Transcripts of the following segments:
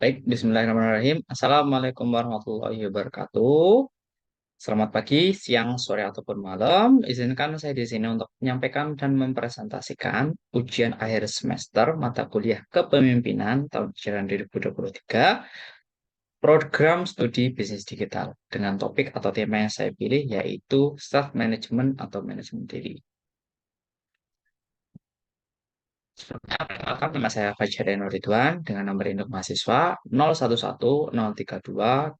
Baik, Bismillahirrahmanirrahim. Assalamualaikum warahmatullahi wabarakatuh. Selamat pagi, siang, sore, ataupun malam. Izinkan saya di sini untuk menyampaikan dan mempresentasikan ujian akhir semester mata kuliah kepemimpinan tahun ajaran 2023, program studi bisnis digital, dengan topik atau tema yang saya pilih yaitu self-management atau manajemen diri. Perkenalkan, nama saya Fajar Eno Ridwan dengan nomor induk mahasiswa 0110322018,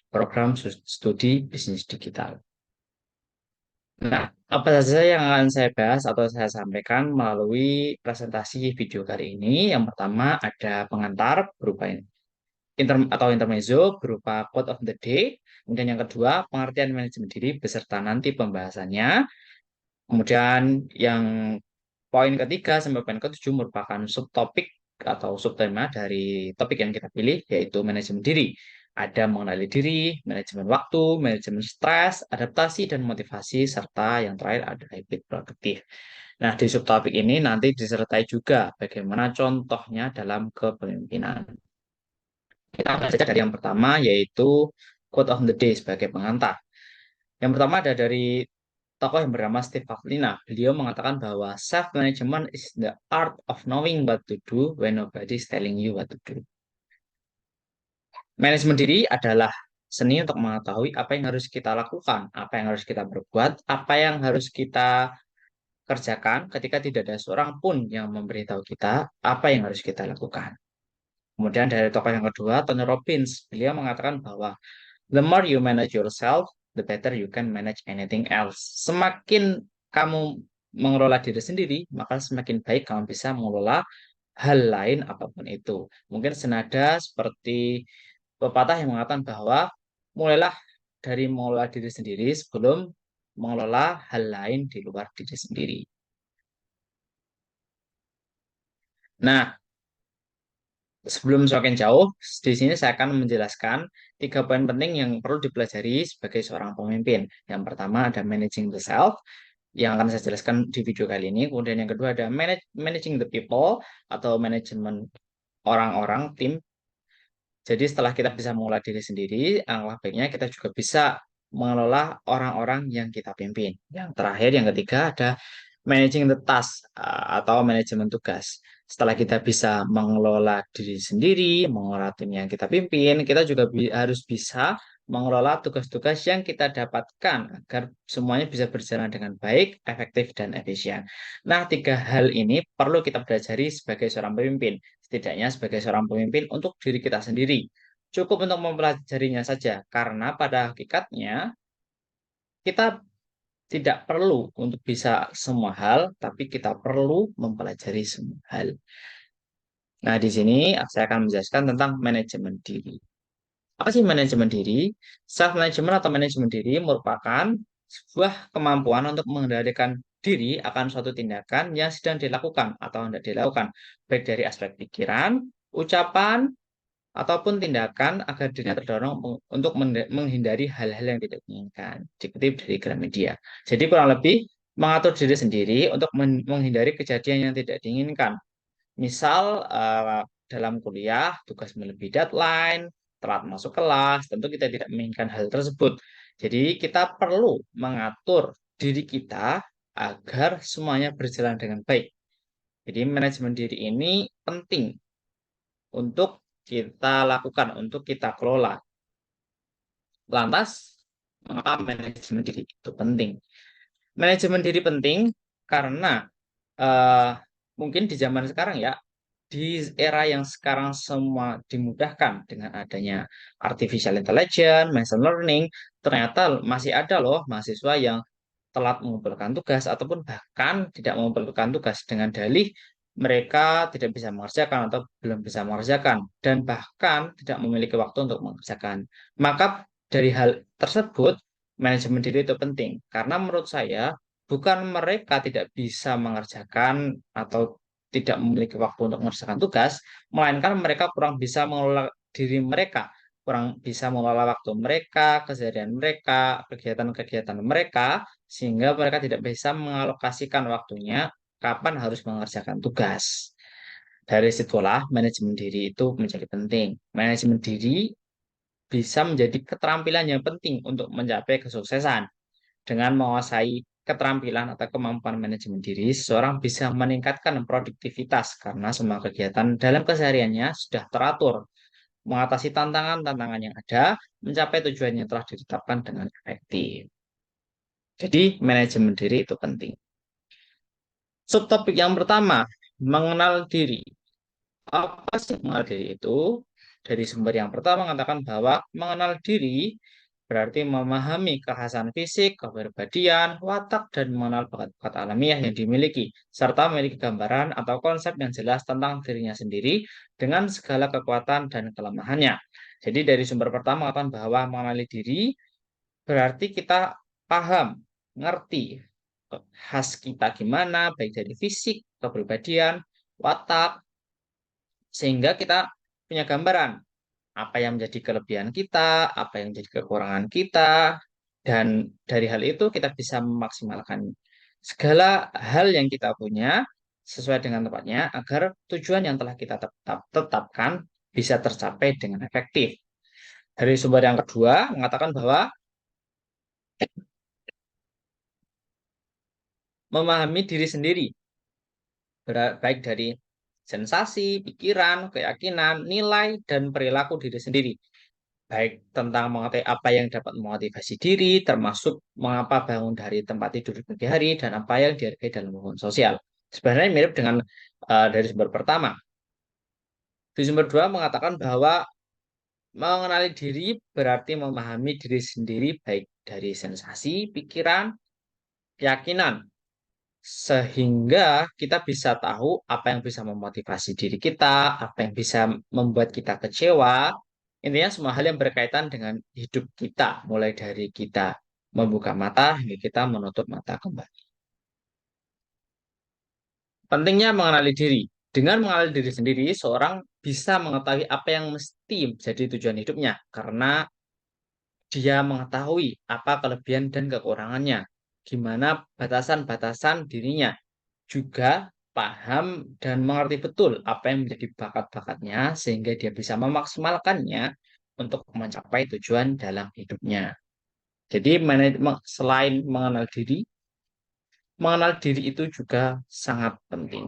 program studi bisnis digital. Nah, apa saja yang akan saya bahas atau saya sampaikan melalui presentasi video kali ini? Yang pertama ada pengantar berupa atau intermezzo berupa quote of the day. Kemudian yang kedua, pengertian manajemen diri beserta nanti pembahasannya. Kemudian yang poin ketiga sampai poin ketujuh merupakan subtopik atau subtema dari topik yang kita pilih, yaitu manajemen diri. Ada mengenali diri, manajemen waktu, manajemen stres, adaptasi, dan motivasi, serta yang terakhir ada habit produktif. Nah, di subtopik ini nanti disertai juga bagaimana contohnya dalam kepemimpinan. Kita akan saja dari yang pertama, yaitu quote of the day sebagai pengantar. Yang pertama ada dari tokoh yang bernama Steve Pavlina. Beliau mengatakan bahwa self-management is the art of knowing what to do when nobody is telling you what to do. Manajemen diri adalah seni untuk mengetahui apa yang harus kita lakukan, apa yang harus kita berbuat, apa yang harus kita kerjakan ketika tidak ada seorang pun yang memberitahu kita apa yang harus kita lakukan. Kemudian dari tokoh yang kedua, Tony Robbins, beliau mengatakan bahwa the more you manage yourself, the better you can manage anything else. Semakin kamu mengelola diri sendiri, maka semakin baik kamu bisa mengelola hal lain apapun itu. Mungkin senada seperti pepatah yang mengatakan bahwa mulailah dari mengelola diri sendiri sebelum mengelola hal lain di luar diri sendiri. Nah, sebelum semakin jauh, di sini saya akan menjelaskan 3 poin penting yang perlu dipelajari sebagai seorang pemimpin. Yang pertama ada managing the self, yang akan saya jelaskan di video kali ini. Kemudian yang kedua ada managing the people atau manajemen orang-orang, tim. Jadi setelah kita bisa mengelola diri sendiri, alangkah baiknya kita juga bisa mengelola orang-orang yang kita pimpin. Yang terakhir, yang ketiga ada managing the task atau manajemen tugas. Setelah kita bisa mengelola diri sendiri, mengelola tim yang kita pimpin, kita juga harus bisa mengelola tugas-tugas yang kita dapatkan agar semuanya bisa berjalan dengan baik, efektif, dan efisien. Nah, 3 hal ini perlu kita pelajari sebagai seorang pemimpin, setidaknya sebagai seorang pemimpin untuk diri kita sendiri. Cukup untuk mempelajarinya saja, karena pada hakikatnya kita tidak perlu untuk bisa semua hal, tapi kita perlu mempelajari semua hal. Nah, di sini saya akan menjelaskan tentang manajemen diri. Apa sih manajemen diri? Self-management atau manajemen diri merupakan sebuah kemampuan untuk mengendalikan diri akan suatu tindakan yang sedang dilakukan atau tidak dilakukan, baik dari aspek pikiran, ucapan, ataupun tindakan agar dirinya terdorong untuk menghindari hal-hal yang tidak diinginkan. Dikutip dari Gramedia. Jadi kurang lebih mengatur diri sendiri untuk menghindari kejadian yang tidak diinginkan. Misal dalam kuliah tugas melebihi deadline, telat masuk kelas, tentu kita tidak menginginkan hal tersebut. Jadi kita perlu mengatur diri kita agar semuanya berjalan dengan baik. Jadi manajemen diri ini penting untuk kita lakukan, untuk kita kelola. Lantas, mengapa manajemen diri itu penting? Manajemen diri penting karena eh, mungkin di zaman sekarang ya, di era yang sekarang semua dimudahkan dengan adanya artificial intelligence, machine learning, ternyata masih ada loh mahasiswa yang telat mengumpulkan tugas ataupun bahkan tidak mengumpulkan tugas dengan dalih mereka tidak bisa mengerjakan atau belum bisa mengerjakan dan bahkan tidak memiliki waktu untuk mengerjakan. Maka dari hal tersebut manajemen diri itu penting karena menurut saya bukan mereka tidak bisa mengerjakan atau tidak memiliki waktu untuk mengerjakan tugas, melainkan mereka kurang bisa mengelola diri mereka, kurang bisa mengelola waktu mereka, keseharian mereka, kegiatan-kegiatan mereka, sehingga mereka tidak bisa mengalokasikan waktunya kapan harus mengerjakan tugas. Dari situlah manajemen diri itu menjadi penting. Manajemen diri bisa menjadi keterampilan yang penting untuk mencapai kesuksesan. Dengan menguasai keterampilan atau kemampuan manajemen diri, seseorang bisa meningkatkan produktivitas karena semua kegiatan dalam kesehariannya sudah teratur, mengatasi tantangan-tantangan yang ada, mencapai tujuan yang telah ditetapkan dengan efektif. Jadi, manajemen diri itu penting. Subtopik yang pertama, mengenal diri. Apa sih mengenal diri itu? Dari sumber yang pertama mengatakan bahwa mengenal diri berarti memahami kekhasan fisik, kepribadian, watak, dan mengenal bakat-bakat alamiah yang dimiliki, serta memiliki gambaran atau konsep yang jelas tentang dirinya sendiri dengan segala kekuatan dan kelemahannya. Jadi dari sumber pertama mengatakan bahwa mengenali diri berarti kita paham, ngerti khas kita gimana, baik dari fisik, kepribadian, watak, sehingga kita punya gambaran apa yang menjadi kelebihan kita, apa yang menjadi kekurangan kita, dan dari hal itu kita bisa memaksimalkan segala hal yang kita punya sesuai dengan tempatnya agar tujuan yang telah kita tetapkan bisa tercapai dengan efektif. Dari sumber yang kedua mengatakan bahwa memahami diri sendiri, baik dari sensasi, pikiran, keyakinan, nilai, dan perilaku diri sendiri. Baik tentang mengetahui apa yang dapat memotivasi diri, termasuk mengapa bangun dari tempat tidur di pagi hari, dan apa yang dihargai dalam hubungan sosial. Sebenarnya mirip dengan dari sumber pertama. Di sumber dua mengatakan bahwa mengenali diri berarti memahami diri sendiri baik dari sensasi, pikiran, keyakinan, sehingga kita bisa tahu apa yang bisa memotivasi diri kita, apa yang bisa membuat kita kecewa. Intinya semua hal yang berkaitan dengan hidup kita, mulai dari kita membuka mata hingga kita menutup mata kembali. Pentingnya mengenali diri. Dengan mengenali diri sendiri, seorang bisa mengetahui apa yang mesti jadi tujuan hidupnya, karena dia mengetahui apa kelebihan dan kekurangannya, gimana batasan-batasan dirinya, juga paham dan mengerti betul apa yang menjadi bakat-bakatnya sehingga dia bisa memaksimalkannya untuk mencapai tujuan dalam hidupnya. Jadi selain mengenal diri itu juga sangat penting.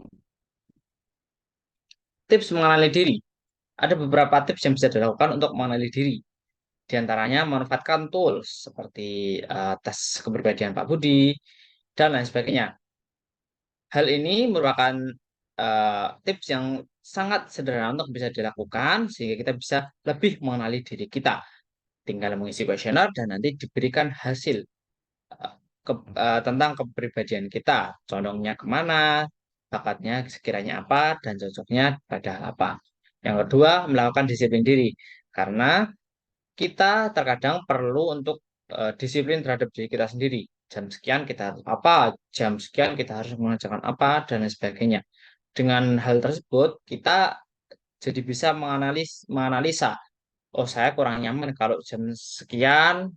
Tips mengenali diri. Ada beberapa tips yang bisa dilakukan untuk mengenali diri. Di antaranya memanfaatkan tools seperti tes kepribadian Pak Budi dan lain sebagainya. Hal ini merupakan tips yang sangat sederhana untuk bisa dilakukan sehingga kita bisa lebih mengenali diri kita. Tinggal mengisi kuesioner dan nanti diberikan hasil eh, tentang kepribadian kita. Condongnya kemana, bakatnya sekiranya apa, dan cocoknya pada apa. Yang kedua, melakukan disiplin diri. Karena kita terkadang perlu untuk disiplin terhadap diri kita sendiri. Jam sekian kita harus apa, jam sekian kita harus mengerjakan apa, dan lain sebagainya. Dengan hal tersebut, kita jadi bisa menganalisa, oh saya kurang nyaman kalau jam sekian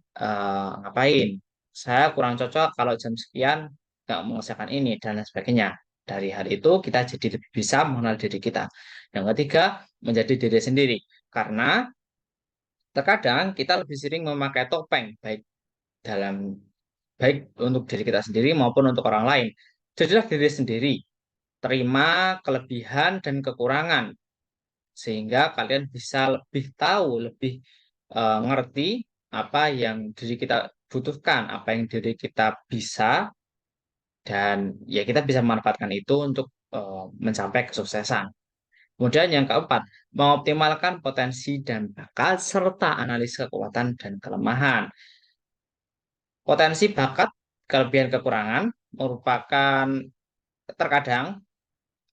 ngapain, saya kurang cocok kalau jam sekian nggak mengerjakan ini, dan lain sebagainya. Dari hal itu, kita jadi lebih bisa mengenal diri kita. Yang ketiga, menjadi diri sendiri. Karena terkadang kita lebih sering memakai topeng, dalam baik untuk diri kita sendiri maupun untuk orang lain. Jadilah diri sendiri, terima kelebihan dan kekurangan, sehingga kalian bisa lebih tahu, lebih ngerti apa yang diri kita butuhkan, apa yang diri kita bisa, dan ya kita bisa memanfaatkan itu untuk mencapai kesuksesan. Kemudian yang keempat, mengoptimalkan potensi dan bakat serta analis kekuatan dan kelemahan. Potensi bakat, kelebihan kekurangan merupakan terkadang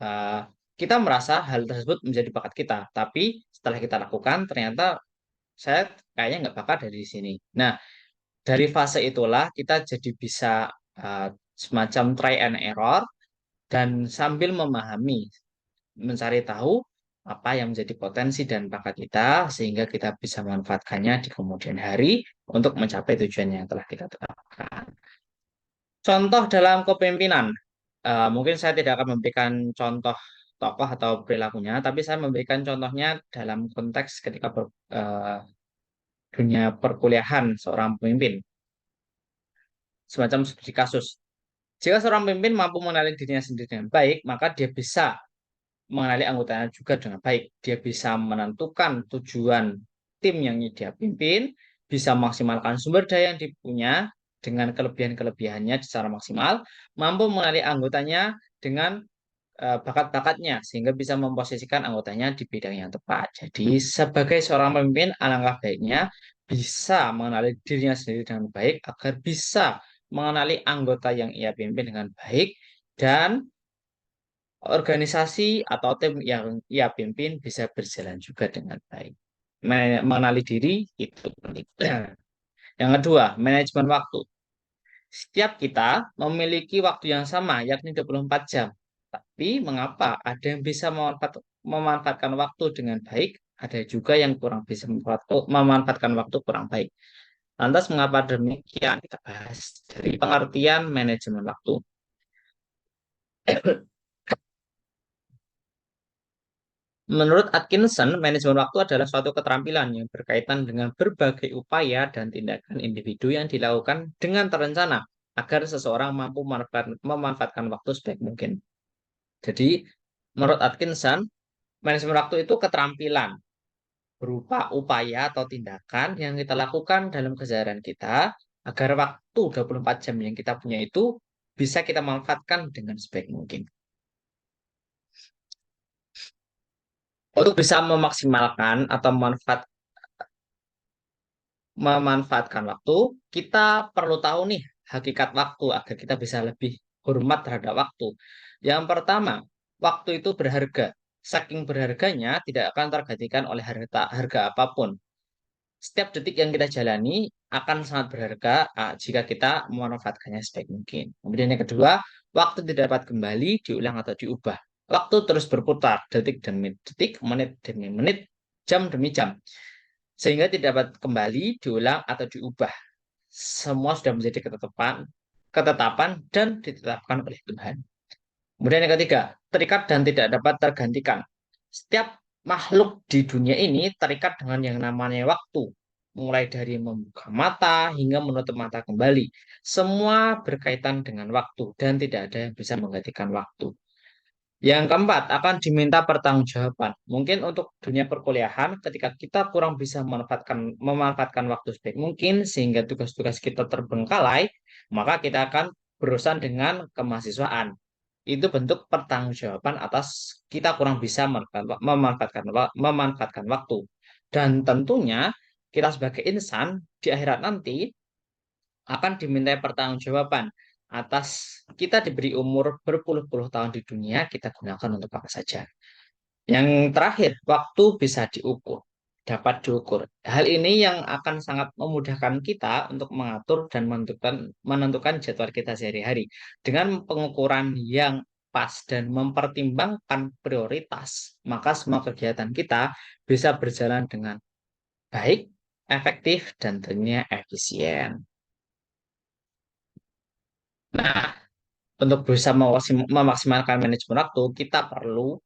eh, kita merasa hal tersebut menjadi bakat kita, tapi setelah kita lakukan ternyata saya kayaknya nggak bakat dari sini. Nah, dari fase itulah kita jadi bisa eh, semacam try and error dan sambil memahami, mencari tahu apa yang menjadi potensi dan bakat kita sehingga kita bisa memanfaatkannya di kemudian hari untuk mencapai tujuan yang telah kita tetapkan. Contoh dalam kepemimpinan. Mungkin saya tidak akan memberikan contoh tokoh atau perilakunya, tapi saya memberikan contohnya dalam konteks ketika dunia perkuliahan seorang pemimpin, semacam studi kasus. Jika seorang pemimpin mampu mengenali dirinya sendiri dengan baik, maka dia bisa mengenali anggotanya juga dengan baik. Dia bisa menentukan tujuan tim yang dia pimpin, bisa maksimalkan sumber daya yang dipunya dengan kelebihan-kelebihannya secara maksimal, mampu mengenali anggotanya dengan bakat-bakatnya sehingga bisa memposisikan anggotanya di bidang yang tepat. Jadi sebagai seorang pemimpin, alangkah baiknya bisa mengenali dirinya sendiri dengan baik agar bisa mengenali anggota yang ia pimpin dengan baik dan organisasi atau tim yang ia pimpin bisa berjalan juga dengan baik. Mengenali diri itu penting. Yang kedua, manajemen waktu. Setiap kita memiliki waktu yang sama, yakni 24 jam. Tapi mengapa ada yang bisa memanfaatkan waktu dengan baik, ada juga yang kurang bisa memanfaatkan waktu kurang baik. Lantas mengapa demikian? Kita bahas dari pengertian manajemen waktu. Menurut Atkinson, manajemen waktu adalah suatu keterampilan yang berkaitan dengan berbagai upaya dan tindakan individu yang dilakukan dengan terencana agar seseorang mampu memanfaatkan waktu sebaik mungkin. Jadi, menurut Atkinson, manajemen waktu itu keterampilan berupa upaya atau tindakan yang kita lakukan dalam keseharian kita agar waktu 24 jam yang kita punya itu bisa kita manfaatkan dengan sebaik mungkin. Untuk bisa memaksimalkan atau memanfaatkan waktu, kita perlu tahu nih hakikat waktu agar kita bisa lebih hormat terhadap waktu. Yang pertama, waktu itu berharga. Saking berharganya tidak akan tergantikan oleh harga apapun. Setiap detik yang kita jalani akan sangat berharga jika kita memanfaatkannya sebaik mungkin. Kemudian yang kedua, waktu tidak dapat kembali, diulang atau diubah. Waktu terus berputar, detik demi detik, menit demi menit, jam demi jam. Sehingga tidak dapat kembali, diulang atau diubah. Semua sudah menjadi ketetapan dan ditetapkan oleh Tuhan. Kemudian yang ketiga, terikat dan tidak dapat tergantikan. Setiap makhluk di dunia ini terikat dengan yang namanya waktu. Mulai dari membuka mata hingga menutup mata kembali. Semua berkaitan dengan waktu dan tidak ada yang bisa menggantikan waktu. Yang keempat, akan diminta pertanggungjawaban. Mungkin untuk dunia perkuliahan, ketika kita kurang bisa memanfaatkan waktu sebaik mungkin, sehingga tugas-tugas kita terbengkalai, maka kita akan berurusan dengan kemahasiswaan. Itu bentuk pertanggungjawaban atas kita kurang bisa memanfaatkan waktu. Dan tentunya kita sebagai insan di akhirat nanti akan dimintai pertanggungjawaban atas kita diberi umur berpuluh-puluh tahun di dunia, kita gunakan untuk apa saja. Yang terakhir, waktu bisa diukur, dapat diukur. Hal ini yang akan sangat memudahkan kita untuk mengatur dan menentukan jadwal kita sehari-hari dengan pengukuran yang pas dan mempertimbangkan prioritas, maka semua kegiatan kita bisa berjalan dengan baik, efektif, dan tentunya efisien. Nah, untuk bisa memaksimalkan manajemen waktu, kita perlu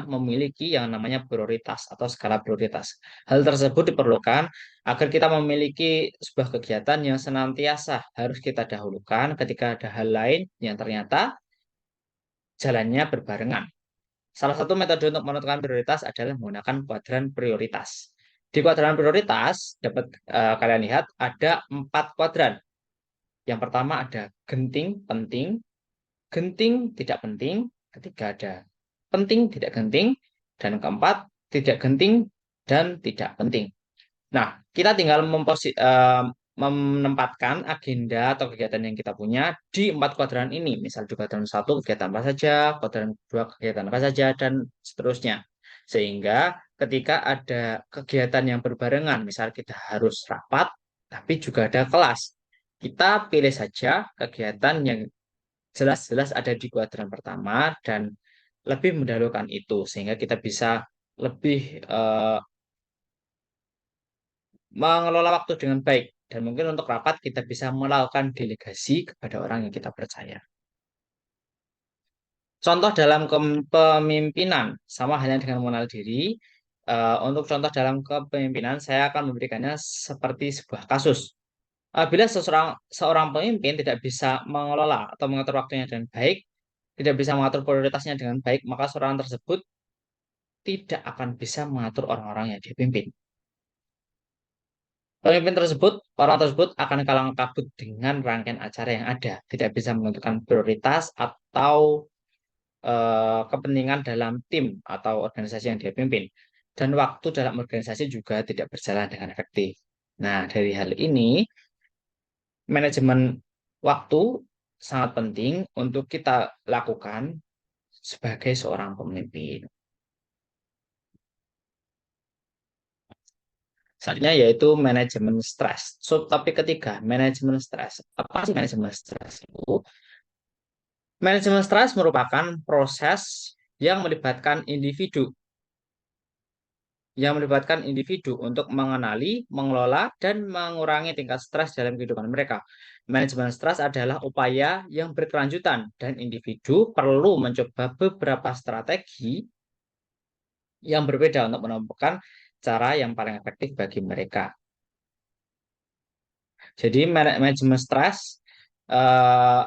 memiliki yang namanya prioritas atau skala prioritas. Hal tersebut diperlukan agar kita memiliki sebuah kegiatan yang senantiasa harus kita dahulukan ketika ada hal lain yang ternyata jalannya berbarengan. Salah satu metode untuk menentukan prioritas adalah menggunakan kuadran prioritas. Di kuadran prioritas dapat kalian lihat ada 4 kuadran. Yang pertama ada genting, penting, genting, tidak penting, ketiga ada penting, tidak genting, dan keempat tidak genting dan tidak penting. Nah, kita tinggal menempatkan agenda atau kegiatan yang kita punya di 4 kuadran ini. Misal di kuadran 1 kegiatan apa saja, kuadran 2 kegiatan apa saja, dan seterusnya. Sehingga ketika ada kegiatan yang berbarengan, misal kita harus rapat, tapi juga ada kelas, kita pilih saja kegiatan yang jelas-jelas ada di kuadran pertama dan lebih mendahulukan itu sehingga kita bisa lebih mengelola waktu dengan baik dan mungkin untuk rapat kita bisa melakukan delegasi kepada orang yang kita percaya. Contoh dalam kepemimpinan, sama halnya dengan mengenal diri. Untuk contoh dalam kepemimpinan, saya akan memberikannya seperti sebuah kasus. Apabila seseorang seorang pemimpin tidak bisa mengelola atau mengatur waktunya dengan baik, tidak bisa mengatur prioritasnya dengan baik, maka seorang tersebut tidak akan bisa mengatur orang-orang yang dia pimpin. Pemimpin tersebut, orang tersebut akan kalang kabut dengan rangkaian acara yang ada, tidak bisa menentukan prioritas atau kepentingan dalam tim atau organisasi yang dia pimpin. Dan waktu dalam organisasi juga tidak berjalan dengan efektif. Nah, dari hal ini, manajemen waktu sangat penting untuk kita lakukan sebagai seorang pemimpin. Selanjutnya yaitu manajemen stres. Subtopik ketiga, manajemen stres. Apa sih manajemen stres itu? Manajemen stres merupakan proses yang melibatkan individu untuk mengenali, mengelola, dan mengurangi tingkat stres dalam kehidupan mereka. Manajemen stres adalah upaya yang berkelanjutan dan individu perlu mencoba beberapa strategi yang berbeda untuk menemukan cara yang paling efektif bagi mereka. Jadi manajemen stres eh,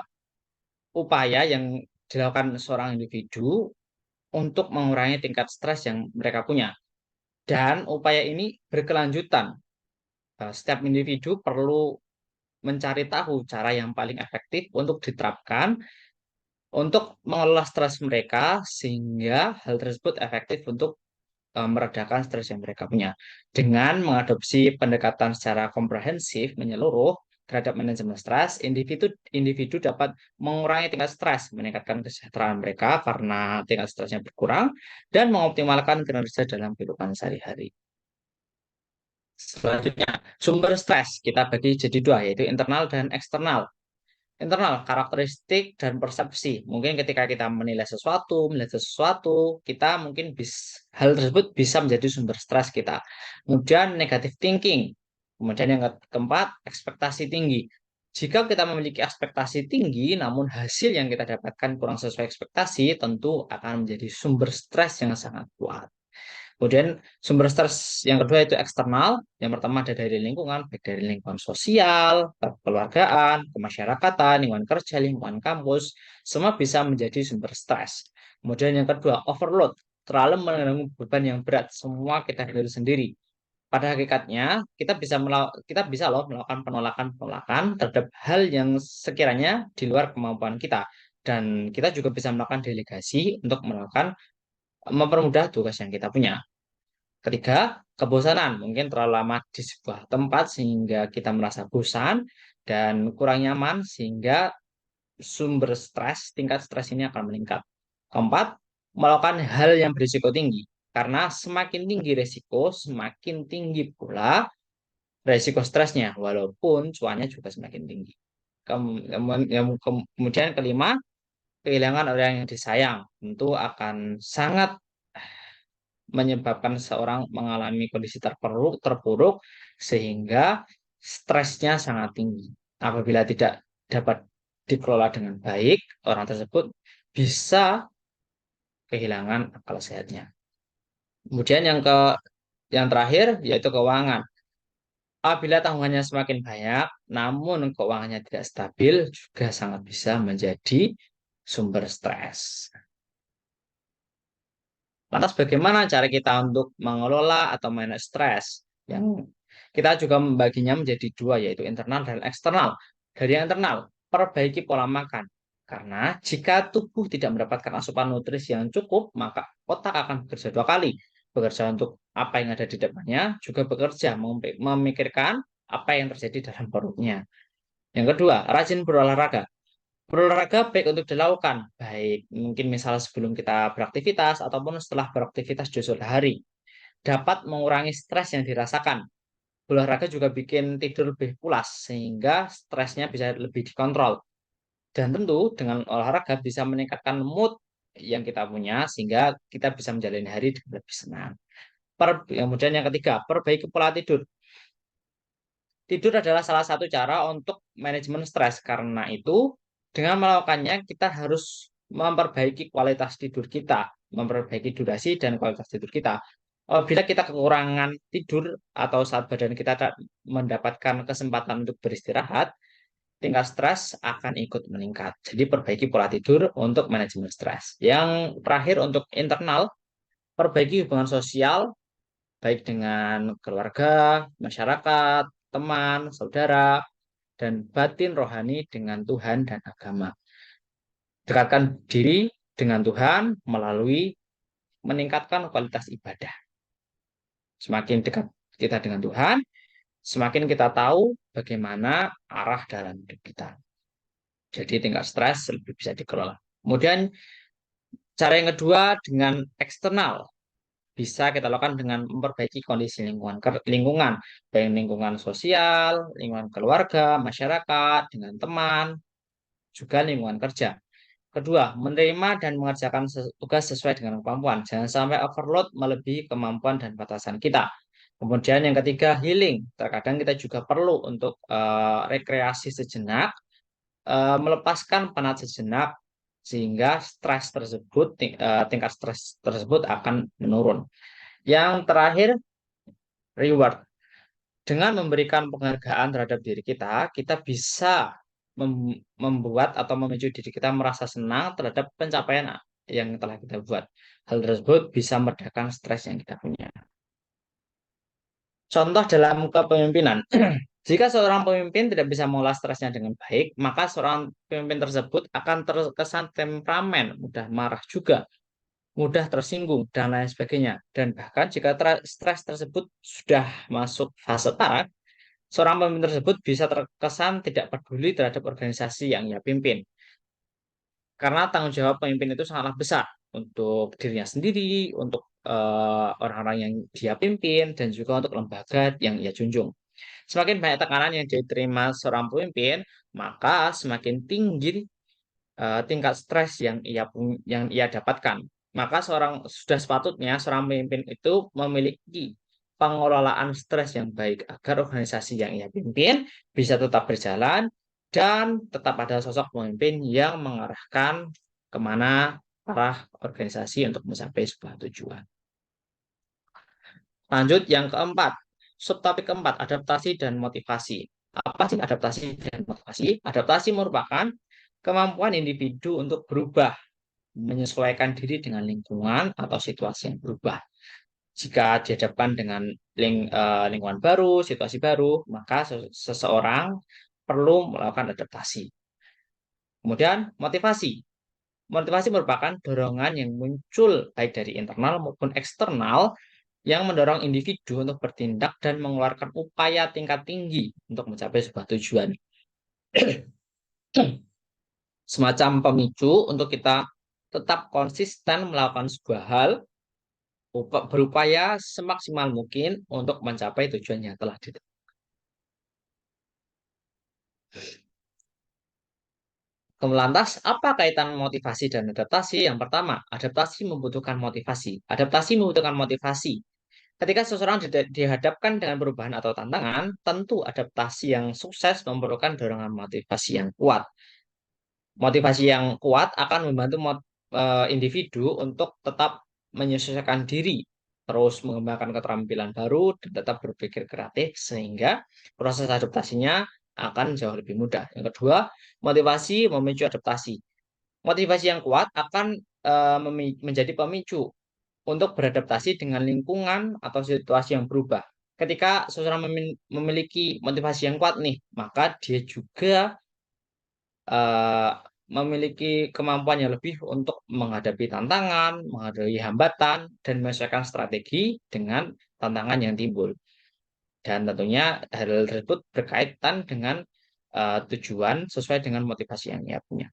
upaya yang dilakukan seorang individu untuk mengurangi tingkat stres yang mereka punya. Dan upaya ini berkelanjutan. Setiap individu perlu mencari tahu cara yang paling efektif untuk diterapkan untuk mengelola stres mereka sehingga hal tersebut efektif untuk meredakan stres yang mereka punya. Dengan mengadopsi pendekatan secara komprehensif menyeluruh terhadap manajemen stres, individu dapat mengurangi tingkat stres, meningkatkan kesejahteraan mereka karena tingkat stresnya berkurang, dan mengoptimalkan kinerja dalam kehidupan sehari-hari. Selanjutnya, sumber stres kita bagi jadi dua, yaitu internal dan eksternal. Internal, karakteristik dan persepsi. Mungkin ketika kita menilai sesuatu, melihat sesuatu, kita mungkin hal tersebut bisa menjadi sumber stres kita. Kemudian negative thinking. Kemudian yang keempat, ekspektasi tinggi. Jika kita memiliki ekspektasi tinggi, namun hasil yang kita dapatkan kurang sesuai ekspektasi, tentu akan menjadi sumber stres yang sangat kuat. Kemudian sumber stres yang kedua itu eksternal. Yang pertama ada dari lingkungan, baik dari lingkungan sosial, kekeluargaan, kemasyarakatan, lingkungan kerja, lingkungan kampus, semua bisa menjadi sumber stres. Kemudian yang kedua, overload, terlalu menanggung beban yang berat, semua kita diri sendiri. Pada hakikatnya, kita bisa loh melakukan penolakan-penolakan terhadap hal yang sekiranya di luar kemampuan kita. Dan kita juga bisa melakukan delegasi untuk mempermudah tugas yang kita punya. Ketiga, kebosanan. Mungkin terlalu lama di sebuah tempat sehingga kita merasa bosan dan kurang nyaman sehingga sumber stres, tingkat stres ini akan meningkat. Keempat, melakukan hal yang berisiko tinggi. Karena semakin tinggi resiko, semakin tinggi pula resiko stresnya, walaupun cuannya juga semakin tinggi. Kemudian kelima, kehilangan orang yang disayang tentu akan sangat menyebabkan seorang mengalami kondisi terpuruk sehingga stresnya sangat tinggi. Apabila tidak dapat dikelola dengan baik, orang tersebut bisa kehilangan akal sehatnya. Kemudian yang terakhir yaitu keuangan. Apabila tanggungannya semakin banyak, namun keuangannya tidak stabil, juga sangat bisa menjadi sumber stres. Lantas bagaimana cara kita untuk mengelola atau manage stres? Yang kita juga membaginya menjadi dua, yaitu internal dan eksternal. Dari yang internal, perbaiki pola makan. Karena jika tubuh tidak mendapatkan asupan nutrisi yang cukup, maka otak akan bekerja dua kali. Bekerja untuk apa yang ada di depannya, juga bekerja memikirkan apa yang terjadi dalam perutnya. Yang kedua, rajin berolahraga. Berolahraga baik untuk dilakukan, baik mungkin misal sebelum kita beraktivitas ataupun setelah beraktivitas di sore hari. Dapat mengurangi stres yang dirasakan. Olahraga juga bikin tidur lebih pulas, sehingga stresnya bisa lebih dikontrol. Dan tentu dengan olahraga bisa meningkatkan mood yang kita punya, sehingga kita bisa menjalani hari dengan lebih senang. Kemudian yang ketiga, perbaiki pola tidur. Tidur adalah salah satu cara untuk manajemen stres. Karena itu, dengan melakukannya, kita harus memperbaiki kualitas tidur kita, memperbaiki durasi dan kualitas tidur kita. Bila kita kekurangan tidur atau saat badan kita tak mendapatkan kesempatan untuk beristirahat, tingkat stres akan ikut meningkat. Jadi perbaiki pola tidur untuk manajemen stres. Yang terakhir untuk internal, perbaiki hubungan sosial baik dengan keluarga, masyarakat, teman, saudara, dan batin rohani dengan Tuhan dan agama. Dekatkan diri dengan Tuhan melalui meningkatkan kualitas ibadah. Semakin dekat kita dengan Tuhan, semakin kita tahu bagaimana arah dalam hidup kita. Jadi tingkat stres lebih bisa dikelola. Kemudian cara yang kedua dengan eksternal bisa kita lakukan dengan memperbaiki kondisi lingkungan, baik lingkungan sosial, lingkungan keluarga, masyarakat, dengan teman, juga lingkungan kerja. Kedua, menerima dan mengerjakan tugas sesuai dengan kemampuan. Jangan sampai overload melebihi kemampuan dan batasan kita. Kemudian yang ketiga, healing. Terkadang kita juga perlu untuk rekreasi sejenak, melepaskan penat sejenak, sehingga stres tersebut, tingkat stres tersebut akan menurun. Yang terakhir, reward. Dengan memberikan penghargaan terhadap diri kita, kita bisa membuat atau memicu diri kita merasa senang terhadap pencapaian yang telah kita buat. Hal tersebut bisa meredakan stres yang kita punya. Contoh dalam kepemimpinan. Jika seorang pemimpin tidak bisa mengolah stresnya dengan baik, maka seorang pemimpin tersebut akan terkesan temperamen, mudah marah juga, mudah tersinggung, dan lain sebagainya. Dan bahkan jika stres tersebut sudah masuk fase parah, seorang pemimpin tersebut bisa terkesan tidak peduli terhadap organisasi yang ia pimpin. Karena tanggung jawab pemimpin itu sangatlah besar untuk dirinya sendiri, untuk orang-orang yang dia pimpin, dan juga untuk lembaga yang ia junjung. Semakin banyak tekanan yang diterima seorang pemimpin, maka semakin tinggi tingkat stres yang ia dapatkan. Maka sudah sepatutnya seorang pemimpin itu memiliki pengelolaan stres yang baik agar organisasi yang ia pimpin bisa tetap berjalan dan tetap ada sosok pemimpin yang mengarahkan kemana arah organisasi untuk mencapai sebuah tujuan. Lanjut yang keempat, subtopik keempat, adaptasi dan motivasi. Apa sih adaptasi dan motivasi? Adaptasi merupakan kemampuan individu untuk berubah, menyesuaikan diri dengan lingkungan atau situasi yang berubah. Jika dihadapkan dengan lingkungan baru, situasi baru, maka seseorang perlu melakukan adaptasi. Kemudian motivasi. Motivasi merupakan dorongan yang muncul baik dari internal maupun eksternal yang mendorong individu untuk bertindak dan mengeluarkan upaya tingkat tinggi untuk mencapai sebuah tujuan. Semacam pemicu untuk kita tetap konsisten melakukan sebuah hal, berupaya semaksimal mungkin untuk mencapai tujuan yang telah ditetapkan. Lantas, apa kaitan motivasi dan adaptasi? Yang pertama, adaptasi membutuhkan motivasi. Adaptasi membutuhkan motivasi. Ketika seseorang dihadapkan dengan perubahan atau tantangan, tentu adaptasi yang sukses memerlukan dorongan motivasi yang kuat. Motivasi yang kuat akan membantu individu untuk tetap menyesuaikan diri, terus mengembangkan keterampilan baru, dan tetap berpikir kreatif, sehingga proses adaptasinya akan jauh lebih mudah. Yang kedua, motivasi memicu adaptasi. Motivasi yang kuat akan menjadi pemicu untuk beradaptasi dengan lingkungan atau situasi yang berubah. Ketika seseorang memiliki motivasi yang kuat nih, maka dia juga eh, memiliki kemampuan yang lebih untuk menghadapi tantangan, menghadapi hambatan, dan menyesuaikan strategi dengan tantangan yang timbul. Dan tentunya hal tersebut berkaitan dengan tujuan sesuai dengan motivasi yang ia punya.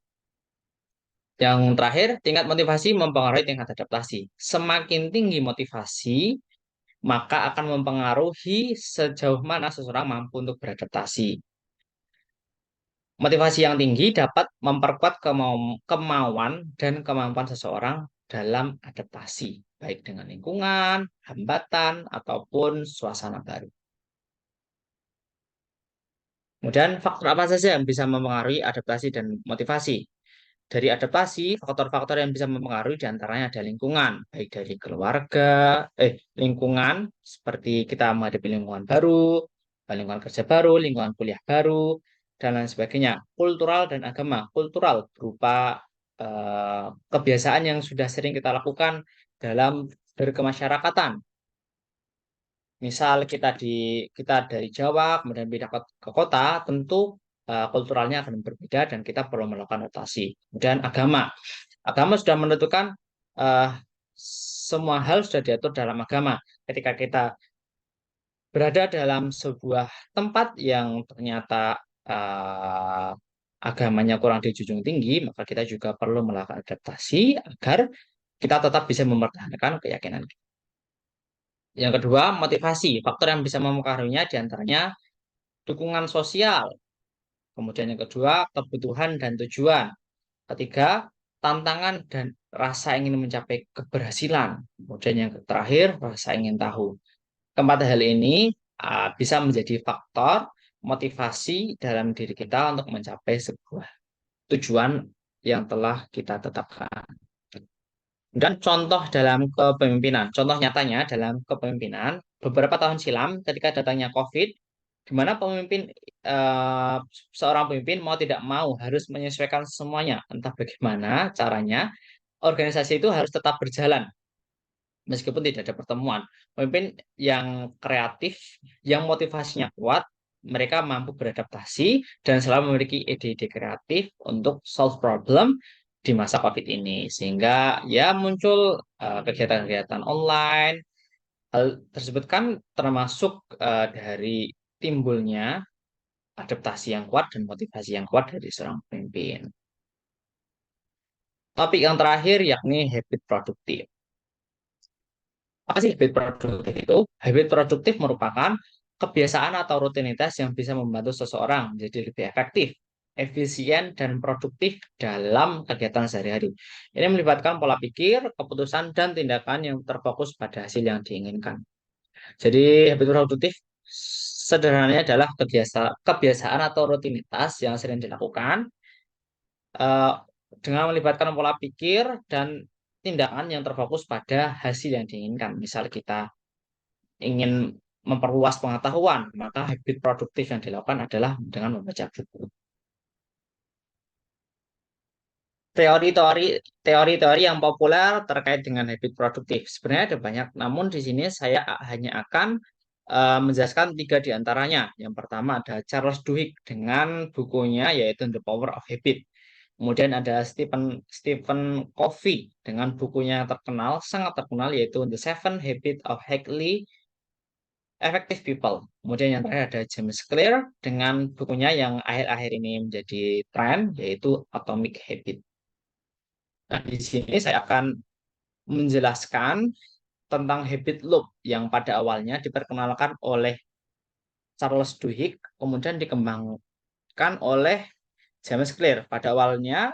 Yang terakhir, tingkat motivasi mempengaruhi tingkat adaptasi. Semakin tinggi motivasi, maka akan mempengaruhi sejauh mana seseorang mampu untuk beradaptasi. Motivasi yang tinggi dapat memperkuat kemauan dan kemampuan seseorang dalam adaptasi, baik dengan lingkungan, hambatan, ataupun suasana baru. Kemudian, faktor apa saja yang bisa mempengaruhi adaptasi dan motivasi? dari adaptasi, faktor-faktor yang bisa mempengaruhi diantaranya ada lingkungan, baik dari keluarga, lingkungan seperti kita menghadapi lingkungan baru, lingkungan kerja baru, lingkungan kuliah baru, dan lain sebagainya. Kultural dan agama. Kultural berupa kebiasaan yang sudah sering kita lakukan dalam berkemasyarakatan. Misal kita dari Jawa kemudian pindah ke kota, tentu kulturalnya akan berbeda dan kita perlu melakukan adaptasi. Kemudian agama. Agama sudah menentukan eh, semua hal sudah diatur dalam agama. Ketika kita berada dalam sebuah tempat yang ternyata eh, agamanya kurang dijunjung tinggi, maka kita juga perlu melakukan adaptasi agar kita tetap bisa mempertahankan keyakinan. Yang kedua, motivasi. Faktor yang bisa mempengaruhinya diantaranya dukungan sosial. Kemudian yang kedua, kebutuhan dan tujuan. Ketiga, tantangan dan rasa ingin mencapai keberhasilan. Kemudian yang terakhir, rasa ingin tahu. Keempat hal ini bisa menjadi faktor motivasi dalam diri kita untuk mencapai sebuah tujuan yang telah kita tetapkan. Dan contoh dalam kepemimpinan, contoh nyatanya dalam kepemimpinan, beberapa tahun silam ketika datangnya COVID, di mana eh, seorang pemimpin mau tidak mau harus menyesuaikan semuanya, entah bagaimana caranya, organisasi itu harus tetap berjalan meskipun tidak ada pertemuan. Pemimpin yang kreatif, yang motivasinya kuat, mereka mampu beradaptasi dan selalu memiliki ide-ide kreatif untuk solve problem di masa COVID ini. Sehingga ya muncul kegiatan-kegiatan online. Hal tersebut kan termasuk dari timbulnya adaptasi yang kuat dan motivasi yang kuat dari seorang pemimpin. Topik yang terakhir yakni habit produktif. Apa sih habit produktif itu? Habit produktif merupakan kebiasaan atau rutinitas yang bisa membantu seseorang menjadi lebih efektif, efisien, dan produktif dalam kegiatan sehari-hari. Ini melibatkan pola pikir, keputusan, dan tindakan yang terfokus pada hasil yang diinginkan. Jadi, habit produktif sederhananya adalah kebiasaan atau rutinitas yang sering dilakukan eh, dengan melibatkan pola pikir dan tindakan yang terfokus pada hasil yang diinginkan. Misal kita ingin memperluas pengetahuan, maka habit produktif yang dilakukan adalah dengan membaca buku. Teori-teori teori-teori yang populer terkait dengan habit produktif. Sebenarnya ada banyak, namun di sini saya hanya akan menjelaskan tiga di antaranya. Yang pertama ada Charles Duhigg dengan bukunya yaitu The Power of Habit. Kemudian ada Stephen Covey dengan bukunya yang terkenal, sangat terkenal yaitu The Seven Habits of Highly Effective People. Kemudian yang terakhir ada James Clear dengan bukunya yang akhir-akhir ini menjadi tren yaitu Atomic Habit. Nah, di sini saya akan menjelaskan tentang habit loop yang pada awalnya diperkenalkan oleh Charles Duhigg, kemudian dikembangkan oleh James Clear. Pada awalnya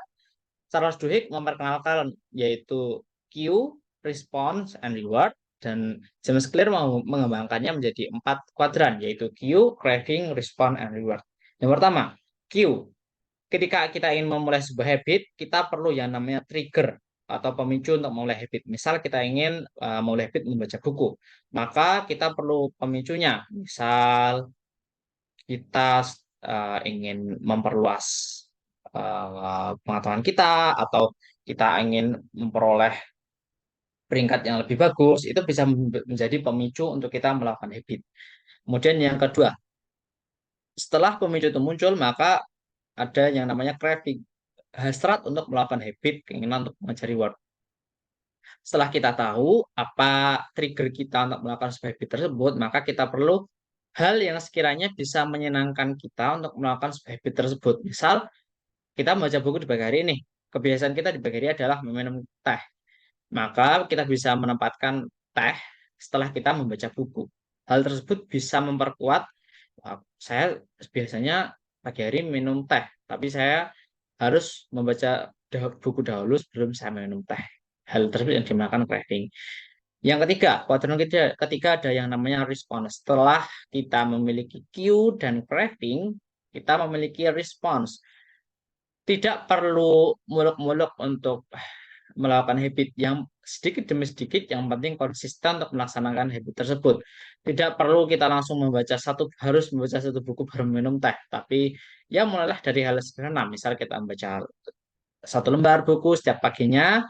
Charles Duhigg memperkenalkan yaitu Q, Response, and Reward, dan James Clear mau mengembangkannya menjadi 4 kuadran, yaitu Q, Craving, Response, and Reward. Yang pertama, Q. Ketika kita ingin memulai sebuah habit, kita perlu yang namanya trigger atau pemicu untuk memulai habit. Misal kita ingin memulai habit membaca buku, maka kita perlu pemicunya. Misal kita ingin memperluas pengetahuan kita atau kita ingin memperoleh peringkat yang lebih bagus, itu bisa menjadi pemicu untuk kita melakukan habit. Kemudian yang kedua, setelah pemicu itu muncul, maka ada yang namanya craving, hasrat untuk melakukan habit, keinginan untuk mencari reward. Setelah kita tahu apa trigger kita untuk melakukan sebuah habit tersebut, maka kita perlu hal yang sekiranya bisa menyenangkan kita untuk melakukan sebuah habit tersebut. Misal, kita membaca buku di pagi hari ini. Kebiasaan kita di pagi hari adalah meminum teh. Maka kita bisa menempatkan teh setelah kita membaca buku. Hal tersebut bisa memperkuat, saya biasanya pagi hari minum teh, tapi saya harus membaca buku dahulu sebelum saya minum teh. Hal tersebut yang dinamakan craving. Yang ketiga, kuadran ketiga ada yang namanya response. Setelah kita memiliki Q dan craving, kita memiliki response. Tidak perlu muluk-muluk untuk melakukan habit yang sedikit demi sedikit, yang penting konsisten untuk melaksanakan habit tersebut. Tidak perlu kita langsung harus membaca satu buku baru minum teh, tapi ya mulailah dari hal sederhana. Misal kita membaca satu lembar buku setiap paginya,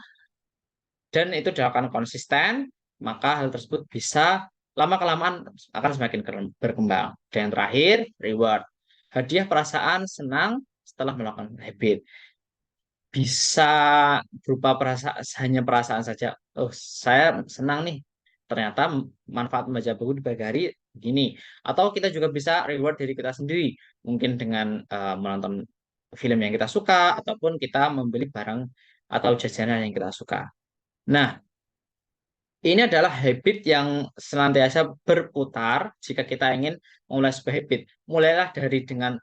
dan itu dilakukan konsisten, maka hal tersebut bisa lama-kelamaan akan semakin berkembang. Dan yang terakhir, reward. Hadiah perasaan senang setelah melakukan habit. Bisa berupa hanya perasaan saja. Oh, saya senang nih. Ternyata manfaat membaca buku di pagi hari begini. Atau kita juga bisa reward diri kita sendiri. Mungkin dengan menonton film yang kita suka, ataupun kita membeli barang atau jajanan yang kita suka. Nah, ini adalah habit yang senantiasa berputar jika kita ingin memulai sebuah habit. Mulailah dari dengan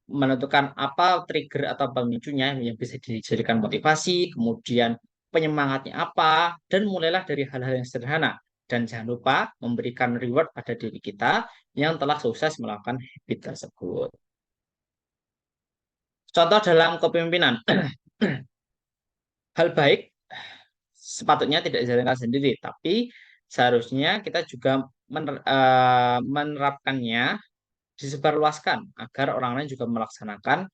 menentukan apa trigger atau pemicunya yang bisa dijadikan motivasi, kemudian penyemangatnya apa, dan mulailah dari hal-hal yang sederhana. Dan jangan lupa memberikan reward pada diri kita yang telah sukses melakukan habit tersebut. Contoh dalam kepemimpinan, hal baik sepatutnya tidak dijalankan sendiri, tapi seharusnya kita juga menerapkannya, disebarluaskan agar orang lain juga melaksanakan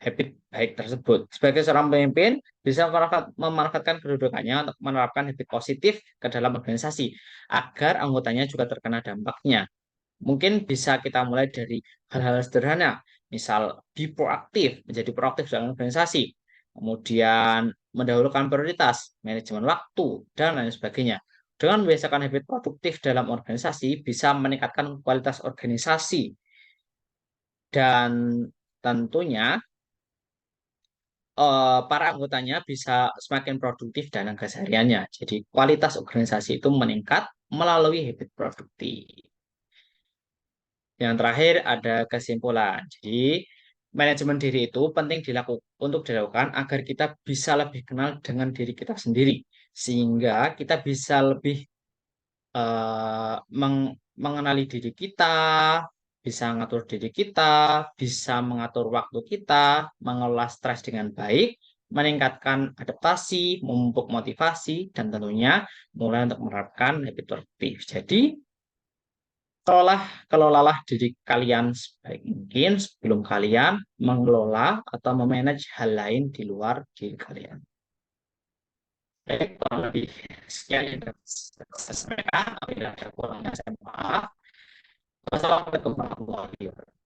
habit baik tersebut. Sebagai seorang pemimpin, bisa memanfaatkan kedudukannya untuk menerapkan habit positif ke dalam organisasi agar anggotanya juga terkena dampaknya. Mungkin bisa kita mulai dari hal-hal sederhana, misal be proaktif, menjadi proaktif dalam organisasi, kemudian mendahulukan prioritas, manajemen waktu, dan lain sebagainya. Dengan membiasakan habit produktif dalam organisasi, bisa meningkatkan kualitas organisasi dan tentunya para anggotanya bisa semakin produktif dalam kesehariannya. Jadi kualitas organisasi itu meningkat melalui habit produktif. Yang terakhir ada kesimpulan. Jadi, manajemen diri itu penting untuk dilakukan agar kita bisa lebih kenal dengan diri kita sendiri, sehingga kita bisa lebih mengenali diri kita, bisa mengatur diri kita, bisa mengatur waktu kita, mengelola stres dengan baik, meningkatkan adaptasi, memupuk motivasi, dan tentunya mulai untuk menerapkan habit produktif. Jadi, kelolalah diri kalian sebaik mungkin sebelum kalian mengelola atau memanage hal lain di luar diri kalian. Jadi kurang lebih sekian yang dapat saya sampaikan. Apabila ada kurangnya saya mohon maaf. Wassalamualaikum warahmatullahi wabarakatuh.